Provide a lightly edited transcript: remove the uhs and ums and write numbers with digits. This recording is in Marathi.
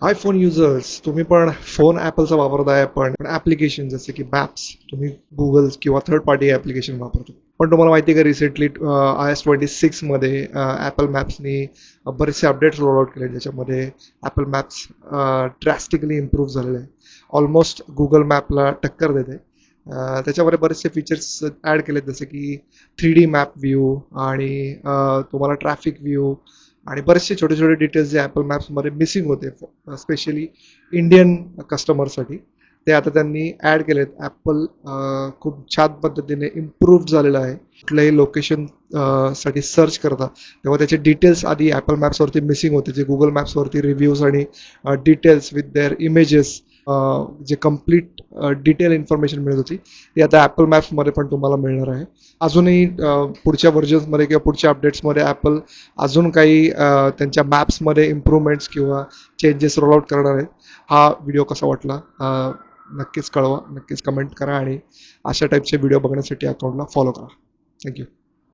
आयफोन युजर्स तुम्ही पण फोन ॲपलचा वापरताय, पण ॲप्लिकेशन जसे की मॅप्स तुम्ही गुगल किंवा थर्ड पार्टी ॲप्लिकेशन वापरतो. पण तुम्हाला माहिती आहे का, रिसेंटली iOS 26 मध्ये ॲपल मॅप्सनी बरेचसे अपडेट्स रोल आउट केले, ज्याच्यामध्ये ॲपल मॅप्स ड्रॅस्टिकली इम्प्रूव्ह झालेलं आहे. ऑलमोस्ट गुगल मॅपला टक्कर देते. त्याच्यामध्ये बरेचसे फीचर्स ॲड केलेत, जसे की 3D मॅप व्ह्यू आणि तुम्हाला ट्रॅफिक व्ह्यू आणि बरेचसे छोटे छोटे डिटेल्स जे ॲपल मॅप्समध्ये मिसिंग होते, स्पेशली इंडियन कस्टमरसाठी, ते आता त्यांनी ॲड केलेत. ॲपल खूप छान पद्धतीने इम्प्रूव्ह झालेलं आहे. कुठल्याही लोकेशन साठी सर्च करता तेव्हा त्याचे डिटेल्स आधी ॲपल मॅप्सवरती मिसिंग होते, जे गुगल मॅप्सवरती रिव्ह्यूज आणि डिटेल्स विथ देअर इमेजेस, जे कम्प्लीट डिटेल इन्फॉर्मेशन मिळत होती, ती आता ॲपल मॅप्समध्ये पण तुम्हाला मिळणार आहे. अजूनही पुढच्या व्हर्जन्समध्ये किंवा पुढच्या अपडेट्समध्ये ॲपल अजून काही त्यांच्या मॅप्समध्ये इम्प्रूव्हमेंट्स किंवा चेंजेस रोल आउट करणार आहेत. हा व्हिडिओ कसा वाटला नक्कीच कळवा, नक्कीच कमेंट करा आणि अशा टाईपचे व्हिडिओ बघण्यासाठी अकाउंटला फॉलो करा. थँक्यू.